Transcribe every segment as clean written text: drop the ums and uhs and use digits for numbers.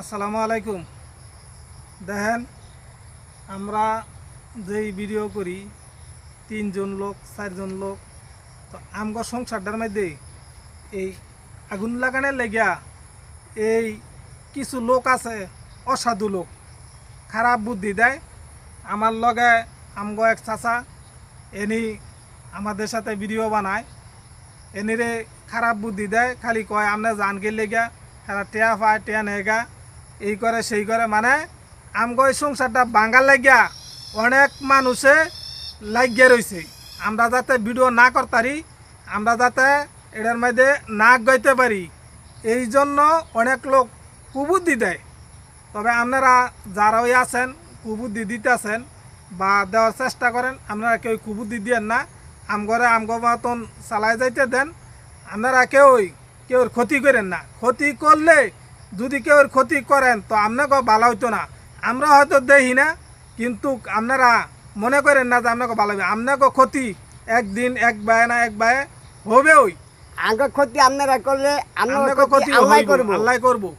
আসসালামু আলাইকুম। দেখেন, আমরা যেই ভিডিও করি 3 জন লোক 4 জন লোক, তো আমগো সংসারটার মধ্যে এই আগুন লাগানোর লেগিয়া এই কিছু লোক আছে, অসাধু লোক, খারাপ বুদ্ধি দেয়। আমার লগে আমগো এক চাচা, এনি আমাদের সাথে ভিডিও বানায়, এনিরে খারাপ বুদ্ধি দেয়, খালি কয় আমনে জান গেলে গা হেরা টেয়া পায় টেয়া নেগা, এই করে সেই করে, মানে আমগো এই সংসারটা বাঙ্গাল লাগিয়া অনেক মানুষে লাগিয়ে রয়েছে। আমরা যাতে ভিডিও না করতারি, আমরা যাতে এটার মধ্যে না গাইতে পারি, এই জন্য অনেক লোক কুবুদ্ধি দেয়। তবে আপনারা যারা ওই আছেন কুবুদ্ধি দিতেছেন বা দেওয়ার চেষ্টা করেন, আপনারা কেউ কুবুদ্ধি দিয়েন না, আমগরে আমগো মতন চালাই যাইতে দেন। আপনারা কেউর ক্ষতি করেন না। ক্ষতি করলে যদি কেউর ক্ষতি করেন তো আপনাকে ভালো হইতো না। আমরা হয়তো দেখি না, কিন্তু আপনারা মনে করেন না যে আপনাকে ভালো হবে। আপনাকে ক্ষতি একদিন এক বায়ে না এক বায়ে হবে। ওই আগে ক্ষতি আপনারা করলে আপনাকে ক্ষতি আল্লাহ করবো।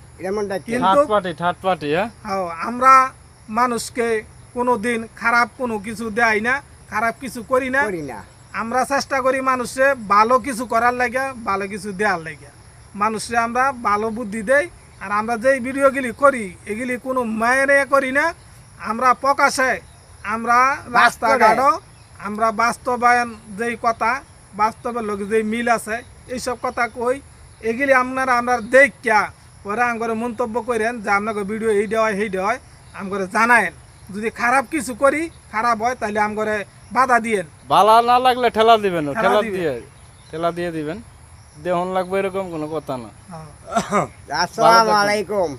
কিন্তু থার্ড পার্টি আমরা মানুষকে কোনো দিন খারাপ কোনো কিছু দেয় না, খারাপ কিছু করি না। আমরা চেষ্টা করি মানুষে ভালো কিছু করার লাগে, ভালো কিছু দেওয়ার লাগে। মানুষে আমরা ভালো বুদ্ধি দেই। আর আমরা যেই ভিডিওগুলি করি এগুলি কোনো মায়েরে করি না। আমরা প্রকাশে, আমরা রাস্তাঘাটও আমরা বাস্তবায়ন যেই কথা, বাস্তবের লোক যেই মিল আছে এইসব কথা কই। এগুলি আমরা দেখিয়া পরে আমার মন্তব্য করেন যে আপনাকে ভিডিও এই দেওয়া সেই দেওয়ায় আমার জানায়েন। যদি খারাপ কিছু করি, খারাপ হয়, তাহলে আমার বাধা দিয়েন। ভালো না লাগলে ঠেলা দিবেন, ঠেলা দিয়ে দিবেন। দেহন লাগবে এরকম কোনো কথা না। হ্যাঁ। আসসালামু আলাইকুম।